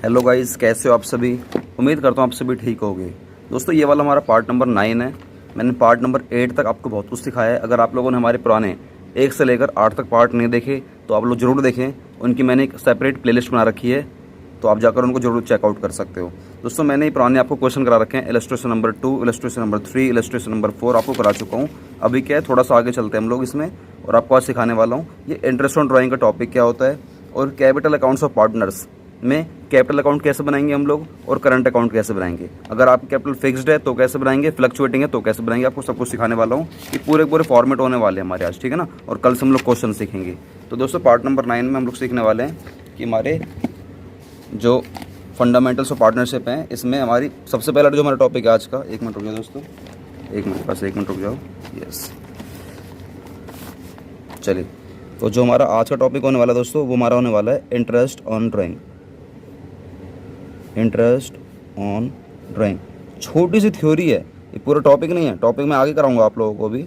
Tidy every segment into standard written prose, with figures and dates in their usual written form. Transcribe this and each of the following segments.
Hello guys, कैसे हो आप सभी। उम्मीद करता हूँ आप सभी ठीक होगे। दोस्तों, ये वाला हमारा पार्ट नंबर 9 है। मैंने पार्ट नंबर 8 तक आपको बहुत कुछ सिखाया है। अगर आप लोगों ने हमारे पुराने 1 से लेकर 8 तक पार्ट नहीं देखे तो आप लोग ज़रूर देखें। उनकी मैंने एक सेपरेट प्लेलिस्ट बना रखी है, तो आप जाकर उनको जरूर चेकआउट कर सकते हो। दोस्तों, मैंने ये पुराने आपको क्वेश्चन करा रखे हैं। Illustration number 2, illustration number 3, illustration number 4 आपको करा चुका हूँ। अभी क्या है, थोड़ा सा आगे चलते हैं हम लोग इसमें, और आपको आज सिखाने वाला हूँ ये इंटरेस्ट ऑन ड्राइंग का टॉपिक क्या होता है, और कैपिटल अकाउंट्स ऑफ पार्टनर्स में कैपिटल अकाउंट कैसे बनाएंगे हम लोग, और करंट अकाउंट कैसे बनाएंगे। अगर आपकी कैपिटल फिक्स्ड है तो कैसे बनाएंगे, फ्लक्चुएटिंग है तो कैसे बनाएंगे, आपको सब कुछ सिखाने वाला हूँ। ये पूरे फॉर्मेट होने वाले हैं हमारे आज, ठीक है ना। और कल से हम लोग क्वेश्चन सीखेंगे। तो दोस्तों, पार्ट नंबर 9 में हम लोग सीखने वाले हैं कि हमारे जो फंडामेंटल्स ऑफ पार्टनरशिप हैं, इसमें हमारी सबसे पहला जो हमारा टॉपिक है आज का। 1 मिनट रुक जाओ दोस्तों, 1 मिनट, बस 1 मिनट रुक जाओ। यस, चलिए। तो जो हमारा आज का टॉपिक होने वाला है दोस्तों, वो हमारा होने वाला है interest on drawing. Interest on drawing छोटी सी थ्योरी है, ये पूरा टॉपिक नहीं है। टॉपिक मैं आगे कराऊंगा आप लोगों को भी।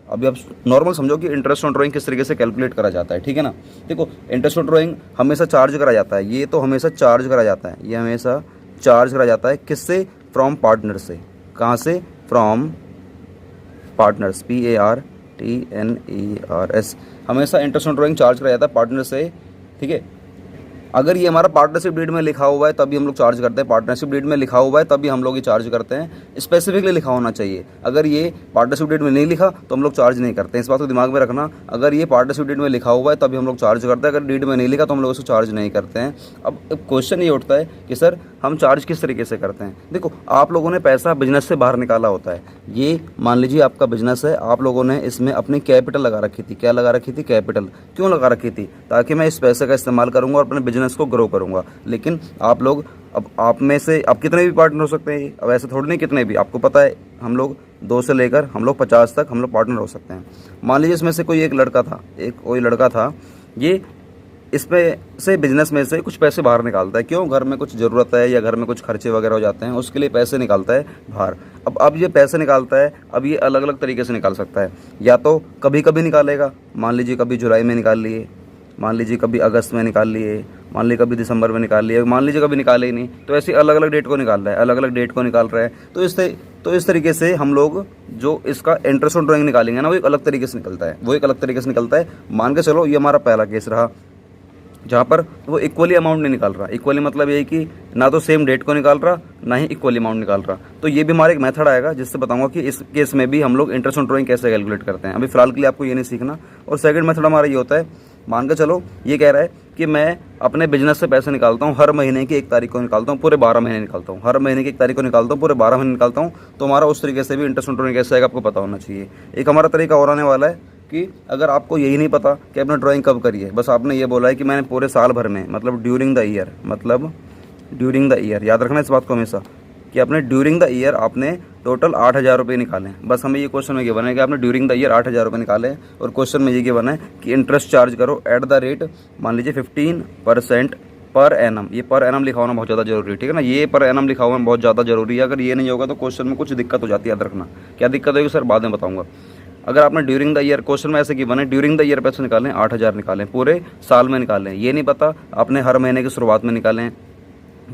अभी आप नॉर्मल समझो कि इंटरेस्ट ऑन ड्राइंग किस तरीके से कैलकुलेट करा जाता है, ठीक है ना। देखो, इंटरेस्ट ऑन ड्राइंग हमेशा चार्ज करा जाता है। ये तो हमेशा चार्ज करा जाता है, ये हमेशा चार्ज करा जाता है। किससे? फ्रॉम पार्टनर से। कहाँ से? From partners, PARTNERS। हमेशा इंटरेस्ट ऑन ड्राइंग चार्ज करा जाता है पार्टनर से, ठीक है। अगर ये हमारा पार्टनरशिप डीड में लिखा हुआ है तभी हम लोग चार्ज करते हैं। पार्टनरशिप डीड में लिखा हुआ है तभी हम लोग ये चार्ज करते हैं। स्पेसिफिकली लिखा होना चाहिए। अगर ये पार्टनरशिप डीड में नहीं लिखा तो हम लोग चार्ज नहीं करते हैं। इस बात को दिमाग में रखना। अगर ये पार्टनरशिप डीड में लिखा हुआ है तभी हम लोग चार्ज करते हैं। अगर डीड में नहीं लिखा तो हम लोग उसको चार्ज नहीं करते हैं। अब क्वेश्चन ये उठता है कि सर हम चार्ज किस तरीके से करते हैं। देखो, आप लोगों ने पैसा बिजनेस से बाहर निकाला होता है। ये मान लीजिए आपका बिजनेस है, आप लोगों ने इसमें अपनी कैपिटल लगा रखी थी। क्या लगा रखी थी? कैपिटल। क्यों लगा रखी थी? ताकि मैं इस पैसे का इस्तेमाल करूंगा और अपने बिजनेस को ग्रो करूंगा। लेकिन आप लोग, अब आप में से अब कितने भी पार्टनर हो सकते हैं। अब ऐसे थोड़ी नहीं, कितने भी, आपको पता है हम लोग 2 से लेकर हम लोग 50 तक हम लोग पार्टनर हो सकते हैं। मान लीजिए इसमें से कोई एक लड़का था, ये इसमें से बिजनेस में से कुछ पैसे बाहर निकालता है। क्यों? घर में कुछ ज़रूरत है या घर में कुछ खर्चे वगैरह हो जाते हैं, उसके लिए पैसे निकालता है बाहर। अब ये पैसे निकालता है, अब ये अलग अलग तरीके से निकाल सकता है। या तो कभी कभी निकालेगा, मान लीजिए कभी जुलाई में निकाल लिए, मान लीजिए कभी अगस्त में निकाल लिए, मान लीजिए कभी दिसंबर में निकाल लिए, मान लीजिए कभी निकाले ही नहीं। तो ऐसे अलग अलग डेट को निकाल रहा है, अलग अलग डेट को निकाल रहा है। तो इस तरीके से हम लोग जो इसका इंटरेस्ट ऑन ड्राइंग निकालेंगे ना, वो एक अलग तरीके से निकलता है। मान के चलो, ये हमारा पहला केस रहा जहाँ पर वो इक्वली अमाउंट नहीं निकाल रहा। इक्वली मतलब ये कि ना तो सेम डेट को निकाल रहा, ना ही इक्वली अमाउंट निकाल रहा। तो ये भी हमारा एक मेथड आएगा जिससे बताऊंगा कि इस केस में भी हम लोग इंटरेस्ट ऑन ड्राइंग कैसे कैलकुलेट करते हैं। अभी फिलहाल के लिए आपको ये नहीं सीखना। और सेकंड मेथड हमारा ये होता है, मान के चलो ये कह रहा है कि मैं अपने बिजनेस से पैसे निकालता हूँ, हर महीने की 1 तारीख को निकालता हूँ, पूरे 12 महीने निकालता हूँ। हर महीने की 1 तारीख को निकालता हूँ, पूरे 12 महीने निकालता हूँ। तो हमारा उस तरीके से भी इंटरेस्ट ऑन ड्राइंग कैसे आएगा आपको पता होना चाहिए। एक हमारा तरीका और आने वाला है कि अगर आपको यही नहीं पता कि आपने ड्राइंग कब करी है, बस आपने ये बोला है कि मैंने पूरे साल भर में, मतलब ड्यूरिंग द ईयर, याद रखना इस बात को हमेशा कि आपने ड्यूरिंग द ईयर आपने टोटल 8,000 रुपये निकाले। बस हमें ये क्वेश्चन में ये बना है कि आपने ड्यूरिंग द ईयर 8,000 रुपये निकाले, और क्वेश्चन में ये बना है कि इंटरेस्ट चार्ज करो एट द रेट, मान लीजिए 15% पर एनम। ये पर एनम लिखा होना बहुत ज़्यादा जरूरी है, ठीक है ना। ये पर एनम लिखा हुआ बहुत ज़्यादा जरूरी है। अगर ये नहीं होगा तो क्वेश्चन में कुछ दिक्कत हो जाती है, याद रखना। क्या दिक्कत होगी सर, बाद में बताऊंगा। अगर आपने ड्यूरिंग द ईयर, क्वेश्चन में ऐसे की बने, ड्यूरिंग द ईयर पैसे निकालें 8,000 निकालें, पूरे साल में निकालें। ये नहीं पता आपने हर महीने की शुरुआत में निकालें,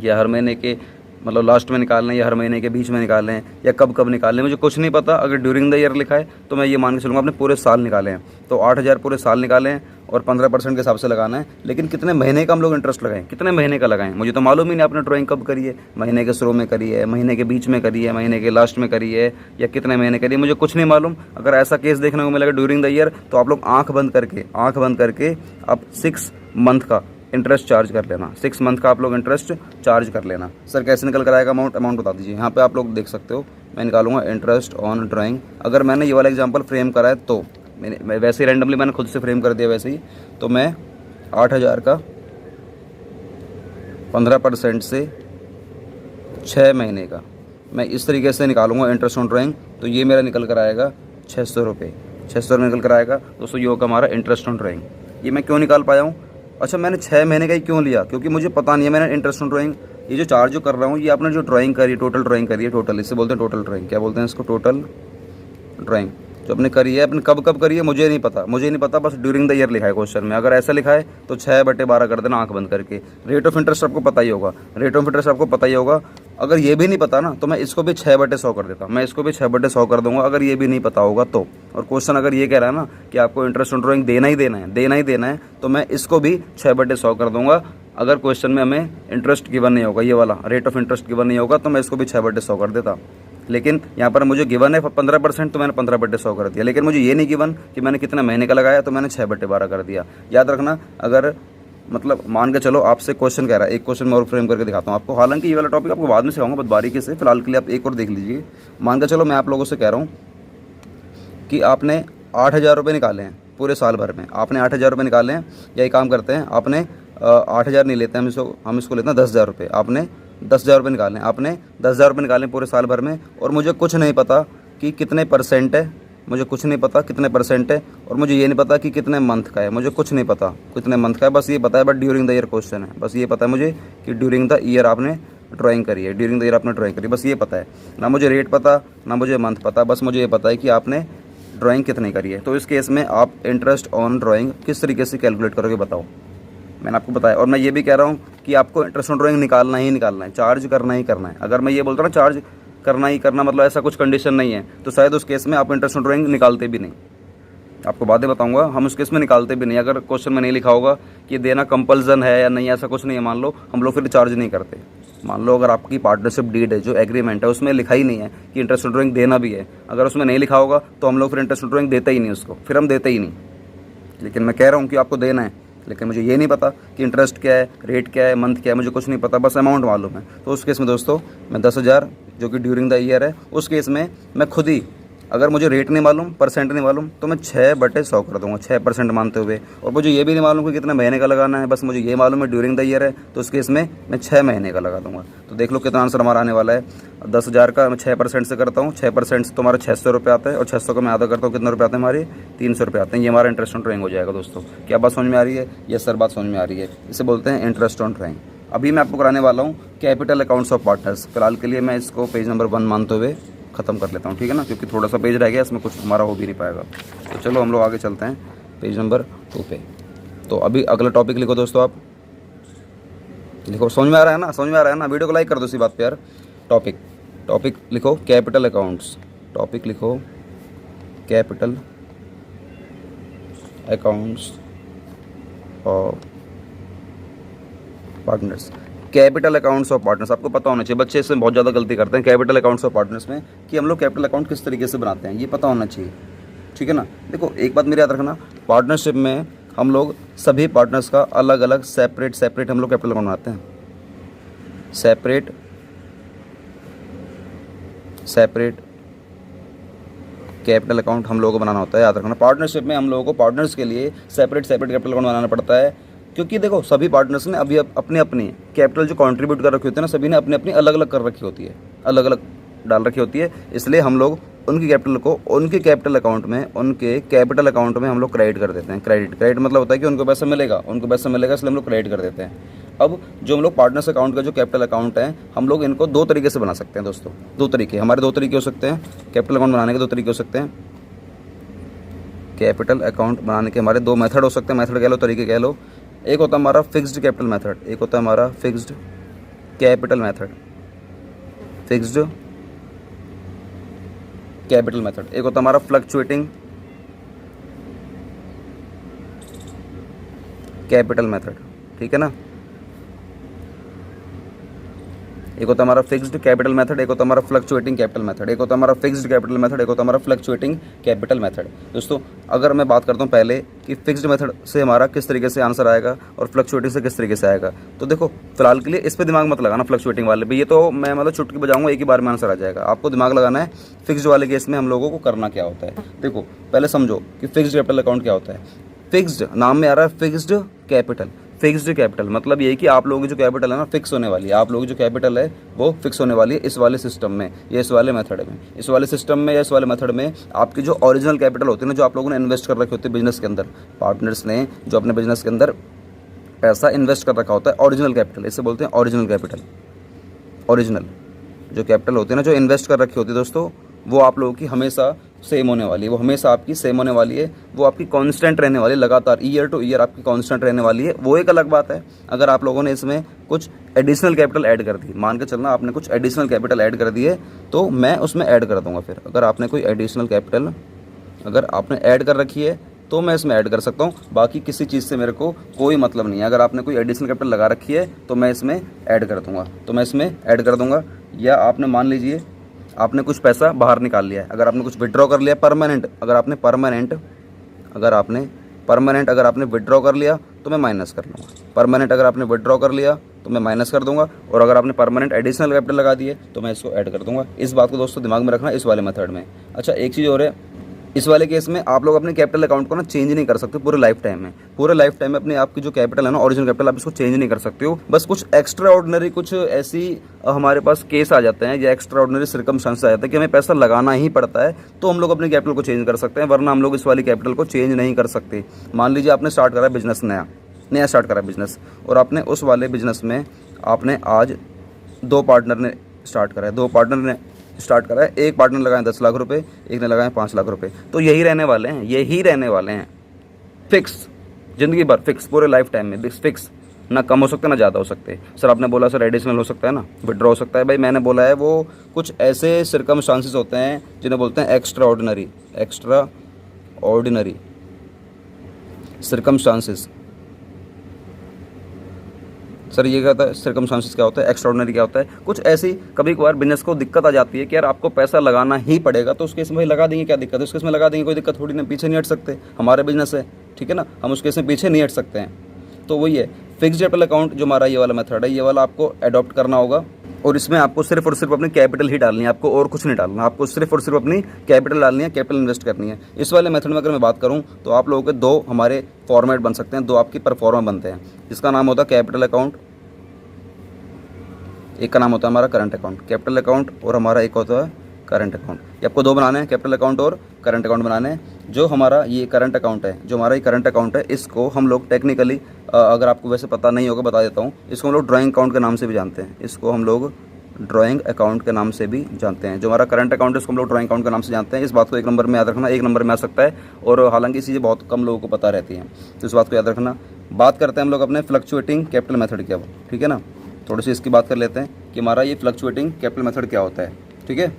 या हर महीने के मतलब लास्ट में निकाल लें, या हर महीने के बीच में निकाल लें, या कब कब निकाल लें, मुझे कुछ नहीं पता। अगर ड्यूरिंग द ईयर लिखा है तो मैं ये मान के चलूँगा आपने पूरे साल निकाले हैं। तो 8,000 पूरे साल निकाले हैं, और 15% के हिसाब से लगाना है। लेकिन कितने महीने का हम लोग इंटरेस्ट लगाएं, कितने महीने का लगाएं, मुझे तो मालूम ही नहीं आपने ड्राइंग कब करी है। महीने के शुरू में करी है, महीने के बीच में करी है, महीने के लास्ट में करी है, या कितने महीने करी है, मुझे कुछ नहीं मालूम। अगर ऐसा केस देखने को मिलेगा ड्यूरिंग द ईयर, तो आप लोग आँख बंद करके आप 6 मंथ का इंटरेस्ट चार्ज कर लेना। 6 मंथ का आप लोग इंटरेस्ट चार्ज कर लेना। सर कैसे निकल कर आएगा अमाउंट बता दीजिए। यहाँ पे आप लोग देख सकते हो, मैं निकालूंगा इंटरेस्ट ऑन ड्राइंग। अगर मैंने ये वाला एग्जांपल फ्रेम करा है तो मैं वैसे ही रैंडमली मैंने खुद से फ्रेम कर दिया वैसे ही, तो मैं 8,000 का 15% से 6 महीने का मैं इस तरीके से निकालूंगा इंटरेस्ट ऑन ड्राइंग। तो ये मेरा निकल कर आएगा 600 रुपये। 600 निकल कर आएगा दोस्तों, ये होगा हमारा इंटरेस्ट ऑन ड्राइंग। ये मैं क्यों निकाल पाया हूँ? अच्छा, मैंने 6 महीने का ही क्यों लिया? क्योंकि मुझे पता नहीं है मैंने इंटरेस्ट ऑन ड्राइंग, ये जो चार्ज जो कर रहा हूँ, ये आपने जो ड्राइंग करी, टोटल ड्राइंग करी है, टोटल, इससे बोलते हैं टोटल ड्राइंग। क्या बोलते हैं इसको? Total drawing. जो अपने करी है, अपने कब कब करी है मुझे नहीं पता, बस ड्यूरिंग द ईयर लिखा है क्वेश्चन में। अगर ऐसा लिखा है तो 6/12 कर देना आंख बंद करके। रेट ऑफ इंटरेस्ट आपको पता ही होगा, अगर ये भी नहीं पता ना तो मैं इसको भी 6/100 कर देता, मैं इसको भी 6/100 कर दूंगा अगर ये भी नहीं पता होगा तो। और क्वेश्चन अगर ये कह रहा है ना कि आपको इंटरेस्ट ऑन ड्राइंग देना ही देना है तो मैं इसको भी 6/100 कर दूंगा। अगर क्वेश्चन में हमें इंटरेस्ट गिवन नहीं होगा, ये वाला रेट ऑफ इंटरेस्ट गिवन नहीं होगा, तो मैं इसको भी 6/100 कर देता। लेकिन यहाँ पर मुझे गिवन है 15%, तो मैंने 15/100 कर दिया। लेकिन मुझे ये नहीं गिवन कि मैंने कितना महीने का लगाया, तो मैंने 6/12 कर दिया। याद रखना, अगर मतलब मान के चलो आपसे क्वेश्चन कह रहा है, एक क्वेश्चन मैं और फ्रेम करके दिखाता हूँ आपको। हालांकि ये वाला टॉपिक आपको बाद में सिखाऊंगा बहुत बारीकी से, फिलहाल के लिए आप एक और देख लीजिए। मान के चलो मैं आप लोगों से कह रहा हूँ कि आपने 8,000 रुपये निकाले हैं पूरे साल भर में, आपने 8,000 रुपये निकाले हैं। या एक काम करते हैं, आपने 8,000 नहीं लेते, हम इसको लेते हैं 10,000 रुपये। आपने 10,000 रुपये निकाले हैं, आपने 10,000 रुपये निकाले पूरे साल भर में, और मुझे कुछ नहीं पता कि कितने परसेंट है, मुझे कुछ नहीं पता कितने परसेंट है, और मुझे ये नहीं पता कि कितने मंथ का है, मुझे कुछ नहीं पता कितने मंथ का है। बस ये पता है, but during the year question है, बस ये पता है मुझे कि ड्यूरिंग द ईयर आपने ड्राइंग करी है, ड्यूरिंग द ईयर आपने ड्राइंग करी, बस ये पता है। ना मुझे रेट पता, ना मुझे मंथ पता, बस मुझे ये पता है कि आपने ड्राइंग कितनी करी है। तो इस केस में आप इंटरेस्ट ऑन ड्राइंग किस तरीके से कैलकुलेट करोगे बताओ। मैंने आपको बताया, और मैं ये भी कह रहा हूँ कि आपको इंटरेस्ट ऑन ड्राइंग निकालना ही निकालना है, चार्ज करना ही करना है। अगर मैं ये बोलता ना चार्ज करना ही करना, मतलब ऐसा कुछ कंडीशन नहीं है, तो शायद उस केस में आप इंटरेस्ट ऑन ड्राइंग निकालते भी नहीं। आपको बातें बताऊंगा, हम उस केस में निकालते भी नहीं। अगर क्वेश्चन में नहीं लिखा होगा कि देना कंपल्सन है या नहीं, ऐसा कुछ नहीं है, मान लो, हम लोग फिर चार्ज नहीं करते। मान लो अगर आपकी पार्टनरशिप डीड है, जो एग्रीमेंट है, उसमें लिखा ही नहीं है कि इंटरेस्ट ऑन ड्राइंग देना भी है, अगर उसमें नहीं लिखा होगा तो हम लोग फिर इंटरेस्ट ऑन ड्राइंग देते ही नहीं उसको, फिर हम देते ही नहीं। लेकिन मैं कह रहा हूँ कि आपको देना है, लेकिन मुझे ये नहीं पता कि इंटरेस्ट क्या है, रेट क्या है, मंथ क्या है, मुझे कुछ नहीं पता, बस अमाउंट मालूम है। तो उस केस में दोस्तों मैं 10,000 जो कि ड्यूरिंग द ईयर है, उस केस में मैं खुद ही, अगर मुझे रेट नहीं मालूम, परसेंट नहीं मालूम, तो मैं 6/100 कर दूंगा, 6% मानते हुए। और मुझे ये भी नहीं मालूम कि कितने महीने का लगाना है, बस मुझे ये मालूम है ड्यूरिंग द ईयर है, तो उस केस में मैं 6 महीने का लगा दूंगा। तो देख लो कितना आंसर हमारा आने वाला है। 10,000 का मैं 6% से करता हूँ, 6% से तो हमारा 600 रुपये आता है, और 600 का मैं आधा करता हूँ, कितने रुपये आते हैं हमारे, 300 रुपये आते हैं। ये हमारा इंटरेस्ट ऑन ड्राइंग हो जाएगा दोस्तों। क्या बात समझ में आ रही है? यस सर, बात समझ में आ रही है। इसे बोलते हैं इंटरेस्ट ऑन ड्राइंग। अभी मैं आपको कराने वाला हूँ कैपिटल अकाउंट्स ऑफ पार्टनर्स। फिलहाल के लिए मैं इसको पेज नंबर 1 मानते हुए ख़त्म कर लेता हूँ, ठीक है ना, क्योंकि थोड़ा सा पेज रह गया, इसमें कुछ हमारा हो भी नहीं पाएगा। तो चलो हम लोग आगे चलते हैं पेज नंबर 2 पे। तो अभी अगला टॉपिक लिखो दोस्तों, आप लिखो, समझ में आ रहा है ना, समझ में आ रहा है ना, वीडियो को लाइक कर दो इसी बात पे यार। टॉपिक लिखो कैपिटल अकाउंट्स, टॉपिक लिखो capital accounts of partners. Capital accounts of partners आपको पता होना चाहिए। बच्चे इसमें बहुत ज़्यादा गलती करते हैं कैपिटल अकाउंट्स ऑफ पार्टनर्स में, कि हम लोग कैपिटल अकाउंट किस तरीके से बनाते हैं, ये पता होना चाहिए, ठीक है ना। देखो एक बात मेरी याद रखना, पार्टनरशिप में हम लोग सभी पार्टनर्स का अलग अलग सेपरेट हम लोग कैपिटल अकाउंट बनाते हैं। सेपरेट कैपिटल अकाउंट हम लोगों को बनाना होता है, याद रखना। पार्टनरशिप में हम लोगों को पार्टनर्स के लिए सेपरेट कैपिटल अकाउंट बनाना पड़ता है, क्योंकि देखो सभी पार्टनर्स ने अभी अपनी अपनी कैपिटल जो कंट्रीब्यूट कर रखी होती है ना, सभी ने अपनी अपनी अलग अलग कर रखी होती है, अलग अलग डाल रखी होती है। इसलिए हम लोग उनकी कैपिटल को उनके कैपिटल अकाउंट में हम लोग क्रेडिट कर देते हैं। क्रेडिट मतलब होता है कि उनको पैसा मिलेगा, इसलिए हम लोग क्रेडिट कर देते हैं। अब जो हम लोग पार्टनर्स अकाउंट का जो कैपिटल अकाउंट है, हम लोग इनको 2 तरीके से बना सकते हैं दोस्तों। 2 तरीके, हमारे 2 तरीके हो सकते हैं कैपिटल अकाउंट बनाने के, 2 तरीके हो सकते हैं। कैपिटल अकाउंट बनाने के हमारे 2 मेथड हो सकते हैं, मेथड कह लो, तरीके कह लो। एक होता है हमारा फिक्स्ड कैपिटल मेथड, एक होता है हमारा फिक्स्ड कैपिटल मेथड, एक होता है हमारा फ्लक्चुएटिंग कैपिटल मेथड, ठीक है ना। एक होता है हमारा फिक्स्ड कैपिटल मेथड, एक होता है हमारा फ्लक्चुएटिंग कैपिटल मेथड, एक होता है हमारा फिक्स्ड कैपिटल मेथड, एक होता है हमारा फ्लक्चुएटिंग कैपिटल मेथड। दोस्तों अगर मैं बात करता हूँ पहले कि फिक्स्ड मेथड से हमारा किस तरीके से आंसर आएगा और फ्लक्चुएटिंग से किस तरीके से आएगा, तो देखो फिलहाल के लिए इस पर दिमाग मत लगाना फ्लक्चुएटिंग वाले भी, ये तो मैं मतलब चुटकी बजाऊंगा एक ही बार में आंसर आ जाएगा। आपको दिमाग लगाना है फिक्स्ड वाले केस में हम लोगों को करना क्या होता है। देखो पहले समझो कि फिक्स्ड कैपिटल अकाउंट क्या होता है। फिक्स्ड नाम में आ रहा है फिक्स्ड कैपिटल, मतलब ये कि आप लोगों की जो कैपिटल है ना फिक्स होने वाली है, आप लोगों की जो कैपिटल है वो फिक्स होने वाली है इस वाले सिस्टम में या इस वाले मेथड में। इस वाले सिस्टम में या इस वाले मेथड में आपकी जो ओरिजिनल कैपिटल होती है ना, जो आप लोगों ने इन्वेस्ट कर रखी होती है बिजनेस के अंदर, पार्टनर्स ने जो अपने बिजनेस के अंदर पैसा इन्वेस्ट कर रखा होता है, ओरिजिनल कैपिटल, इसे बोलते हैं ओरिजिनल कैपिटल। ओरिजिनल जो कैपिटल होती है ना, जो इन्वेस्ट कर रखी होती है दोस्तों, वो आप लोगों की हमेशा सेम होने वाली है, वो हमेशा आपकी सेम होने वाली है, वो आपकी कांस्टेंट रहने वाली है, लगातार ईयर टू ईयर आपकी कांस्टेंट रहने वाली है। वो एक अलग बात है अगर आप लोगों ने इसमें कुछ एडिशनल कैपिटल ऐड कर दी, मान के चलना आपने कुछ एडिशनल कैपिटल ऐड कर दिए तो मैं उसमें ऐड कर दूंगा। फिर अगर आपने कोई एडिशनल कैपिटल अगर आपने ऐड कर रखी है तो मैं इसमें ऐड कर सकता हूँ, बाकी किसी चीज़ से मेरे को कोई मतलब नहीं है। अगर आपने कोई एडिशनल कैपिटल लगा रखी है तो मैं इसमें ऐड कर दूंगा, तो मैं इसमें ऐड कर दूंगा। या आपने मान लीजिए आपने कुछ पैसा बाहर निकाल लिया है, अगर आपने कुछ विड्रॉ कर लिया परमानेंट, अगर आपने विड्रॉ कर लिया तो मैं माइनस कर लूँगा। परमानेंट अगर आपने विड्रॉ कर लिया तो मैं माइनस कर दूंगा, और अगर आपने परमानेंट एडिशनल कैपिटल लगा दिए तो मैं इसको ऐड कर दूंगा। इस बात को दोस्तों दिमाग में रखना इस वाले मेथड में। अच्छा, एक चीज़ और है, इस वाले केस में आप लोग अपने कैपिटल अकाउंट को ना चेंज नहीं कर सकते पूरे लाइफ टाइम में। पूरे लाइफ टाइम में अपनी आपकी जो कैपिटल है ना, ओरिजिनल कैपिटल, आप इसको चेंज नहीं कर सकते हो। बस कुछ एक्स्ट्रा ऑर्डिनरी कुछ ऐसी हमारे पास केस आ जाते हैं या एक्स्ट्रा ऑर्डिनरी सर्कमस्टांस आ जाता है कि हमें पैसा लगाना ही पड़ता है, तो हम लोग अपनी कैपिटल को चेंज कर सकते हैं, वरना हम लोग इस वाली कैपिटल को चेंज नहीं कर सकते। मान लीजिए आपने स्टार्ट करा बिजनेस, नया स्टार्ट करा बिजनेस, और आपने उस वाले बिजनेस में आपने आज 2 पार्टनर ने स्टार्ट करा है, 2 पार्टनर ने स्टार्ट करा है, एक पार्टनर लगाए 10 लाख रुपए, एक ने लगाए 5 लाख रुपए, तो यही रहने वाले हैं फिक्स, जिंदगी भर फिक्स, पूरे लाइफ टाइम में फिक्स, ना कम हो सकते ना ज़्यादा हो सकते। सर आपने बोला सर एडिशनल हो सकता है ना, विड्रॉ हो सकता है, भाई मैंने बोला है वो कुछ ऐसे सर्कमस्टांसेस होते हैं जिन्हें बोलते हैं एक्स्ट्रा ऑर्डिनरी सर्कमस्टांसेस। सर ये क्या होता है, सर्कमस्टांसेस क्या होता है, एक्स्ट्राऑर्डिनरी क्या होता है? कुछ ऐसी कभी कभार बिजनेस को दिक्कत आ जाती है कि यार आपको पैसा लगाना ही पड़ेगा, तो उस केस में भाई लगा देंगे, क्या दिक्कत है, उस केस में लगा देंगे, कोई दिक्कत थोड़ी ना, पीछे नहीं हट सकते, हमारा बिजनेस है, ठीक है ना, हम उस केस में पीछे नहीं हट सकते हैं। तो वही है फिक्स्ड कैपिटल अकाउंट जो हमारा ये वाला मेथड है, ये वाला आपको अडॉप्ट करना होगा, और इसमें आपको सिर्फ और सिर्फ अपनी कैपिटल ही डालनी है, आपको और कुछ नहीं डालना, आपको सिर्फ और सिर्फ अपनी कैपिटल डालनी है, कैपिटल इन्वेस्ट करनी है। इस वाले मेथड में अगर मैं बात करूं तो आप लोगों के 2 हमारे फॉर्मेट बन सकते हैं, 2 आपकी परफॉर्मा बनते हैं, जिसका नाम होता है कैपिटल अकाउंट, एक का नाम होता है हमारा करंट अकाउंट, कैपिटल अकाउंट, और हमारा एक होता है करंट अकाउंट। ये आपको 2 बनाने हैं, कैपिटल अकाउंट और करंट अकाउंट बनाने हैं। जो हमारा ये करंट अकाउंट है, इसको हम लोग टेक्निकली, अगर आपको वैसे पता नहीं होगा बता देता हूँ, इसको हम लोग ड्राइंग अकाउंट के नाम से भी जानते हैं, इसको हम लोग ड्राइंग अकाउंट के नाम से भी जानते हैं। जो हमारा करंट अकाउंट है उसको हम लोग ड्राइंग अकाउंट के नाम से जानते हैं। इस बात को 1 नंबर में याद रखना, 1 नंबर में आ सकता है, और हालांकि चीज़ें बहुत कम लोगों को पता रहती हैं, तो इस बात को याद रखना। बात करते हैं हम लोग अपने फ्लक्चुएटिंग कैपिटल मेथड की अब, ठीक है ना, थोड़ी सी इसकी बात कर लेते हैं कि हमारा ये फ्लक्चुएटिंग कैपिटल मेथड क्या होता है, ठीक है।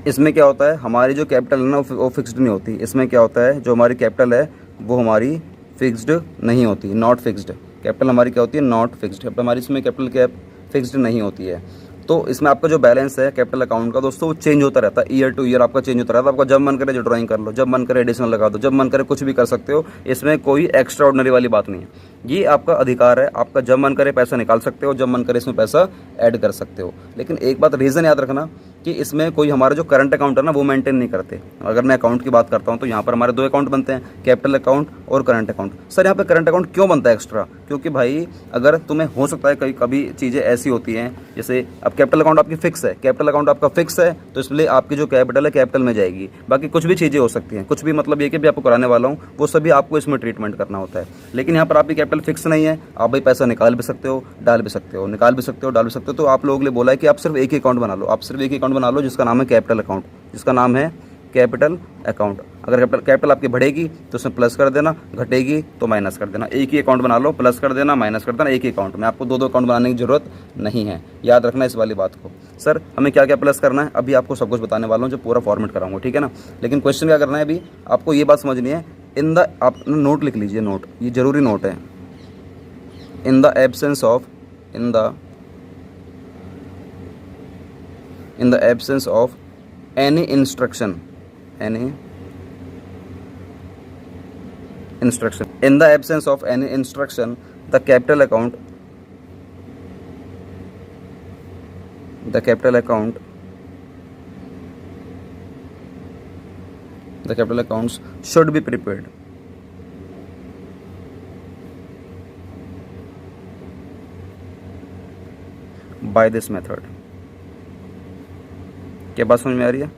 इसमें क्या होता है, हमारी जो कैपिटल है ना वो फिक्स्ड नहीं होती। इसमें क्या होता है, जो हमारी कैपिटल है वो हमारी फिक्स्ड नहीं होती, नॉट फिक्स्ड। कैपिटल हमारी क्या होती है, नॉट फिक्स्ड। कैपिटल हमारी इसमें कैपिटल कैप फिक्स्ड नहीं होती है। तो इसमें आपका जो बैलेंस है कैपिटल अकाउंट का दोस्तों, वो चेंज होता रहता है, ईयर टू ईयर आपका चेंज होता रहता है। आपका जब मन करे जो ड्राइंग कर लो, जब मन करे एडिशनल लगा दो, जब मन करे कुछ भी कर सकते हो। इसमें कोई एक्स्ट्रा ऑर्डिनरी वाली बात नहीं है, ये आपका अधिकार है, आपका जब मन करे पैसा निकाल सकते हो, जब मन करे इसमें पैसा ऐड कर सकते हो। लेकिन एक बात रीज़न याद रखना कि इसमें कोई हमारा जो करंट अकाउंट है ना वो मेंटेन नहीं करते। अगर मैं अकाउंट की बात करता हूँ तो यहाँ पर हमारे 2 अकाउंट बनते हैं, कैपिटल अकाउंट और करंट अकाउंट। सर यहाँ पे करंट अकाउंट क्यों बनता है एक्स्ट्रा? क्योंकि भाई अगर तुम्हें हो सकता है कभी चीज़ें ऐसी होती हैं, जैसे अब कैपिटल अकाउंट आपकी फिक्स है, कैपिटल अकाउंट आपका फिक्स है, तो इसलिए आपकी जो कैपिटल है कैपिटल में जाएगी। बाकी कुछ भी चीज़ें हो सकती हैं, कुछ भी मतलब ये कि भी आपको कराने वाला हूँ वो सभी आपको इसमें ट्रीटमेंट करना होता है। लेकिन यहाँ पर आपकी कैपिटल फिक्स नहीं है, आप भाई पैसा निकाल भी सकते हो, डाल भी सकते हो, निकाल भी सकते हो, डाल भी सकते हो। तो आप लोगों के लिए बोला है कि आप सिर्फ एक ही अकाउंट बना लो, आप सिर्फ एक ही अकाउंट बना लो जिसका नाम है कैपिटल अकाउंट, जिसका नाम है कैपिटल अकाउंट। अगर कैपिटल आपकी बढ़ेगी तो उसमें प्लस कर देना, घटेगी तो माइनस कर देना। एक ही अकाउंट बना लो, प्लस कर देना, माइनस कर देना, एक ही अकाउंट में। आपको 2 अकाउंट बनाने की जरूरत नहीं है, याद रखना इस वाली बात को। सर हमें क्या क्या प्लस करना है, अभी आपको सब कुछ बताने वाला हूँ, जो पूरा फॉर्मेट कराऊंगा, ठीक है ना। लेकिन क्वेश्चन क्या करना है, अभी आपको ये बात समझनी है। आप नोट लिख लीजिए, नोट, ये जरूरी नोट है। In the absence of any instruction in the absence of any instruction, the capital accounts should be prepared by this method। क्या बात समझ में आ रही है?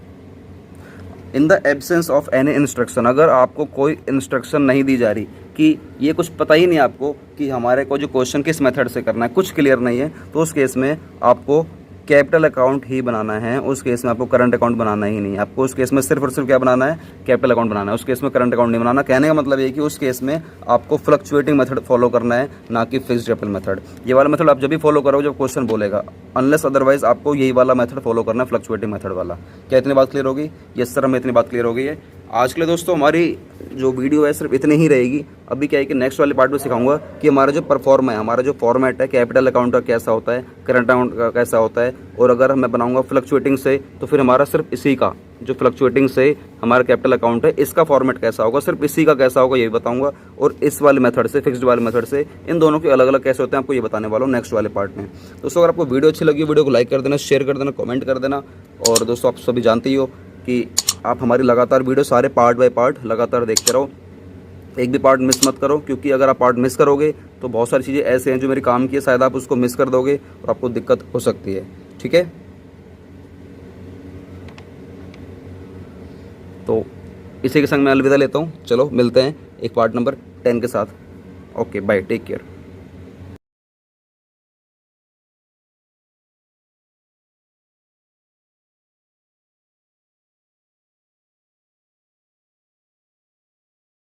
In the absence of any instruction, अगर आपको कोई इंस्ट्रक्शन नहीं दी जा रही, कि ये कुछ पता ही नहीं आपको कि हमारे को जो क्वेश्चन किस मेथड से करना है, कुछ क्लियर नहीं है, तो उस केस में आपको कैपिटल अकाउंट ही बनाना है, उस केस में आपको करंट अकाउंट बनाना ही नहीं है। आपको उस केस में सिर्फ और सिर्फ क्या बनाना है, कैपिटल अकाउंट बनाना है। उस केस में करंट अकाउंट नहीं बनाना। कहने का मतलब ये कि उस केस में आपको फ्लक्चुएटिंग मेथड फॉलो करना है, ना कि फिक्स्ड कैपिटल मेथड। ये वाला मेथड आप जब भी फॉलो करोगे जब क्वेश्चन बोलेगा, अनलेस अदरवाइज आपको यही वाला मेथड फॉलो करना है, फ्लक्चुएटिंग मेथड वाला। क्या इतनी बात क्लियर होगी? यस सर, हमें इतनी बात क्लियर हो गई है। आज के लिए दोस्तों हमारी जो वीडियो है सिर्फ इतनी ही रहेगी। अभी क्या है कि नेक्स्ट वाले पार्ट में सिखाऊंगा कि हमारा जो परफॉर्म है, हमारा जो फॉर्मेट है कैपिटल अकाउंट का कैसा होता है, करंट अकाउंट का कैसा होता है, और अगर मैं बनाऊंगा फ्लक्चुएटिंग से तो फिर हमारा सिर्फ इसी का जो फ्लक्चुएटिंग से हमारा कैपिटल अकाउंट है इसका फॉर्मेट कैसा होगा, सिर्फ इसी का कैसा होगा ये भी बताऊंगा। और इस वाले मेथड से, फिक्स्ड वाले मेथड से, इन दोनों के अलग अलग कैसे होते हैं आपको ये बताने वाला हूँ नेक्स्ट वाले पार्ट में। दोस्तों अगर आपको वीडियो अच्छी लगी, वीडियो को लाइक कर देना, शेयर कर देना, कमेंट कर देना। और दोस्तों आप सभी जानते ही हो कि आप हमारी लगातार वीडियो सारे पार्ट बाय पार्ट लगातार देखते रहो, एक भी पार्ट मिस मत करो, क्योंकि अगर आप पार्ट मिस करोगे तो बहुत सारी चीज़ें ऐसे हैं जो मेरी काम की है, शायद आप उसको मिस कर दोगे और आपको दिक्कत हो सकती है। ठीक है, तो इसी के संग मैं अलविदा लेता हूँ। चलो मिलते हैं एक पार्ट नंबर 10 के साथ। Okay bye, take care.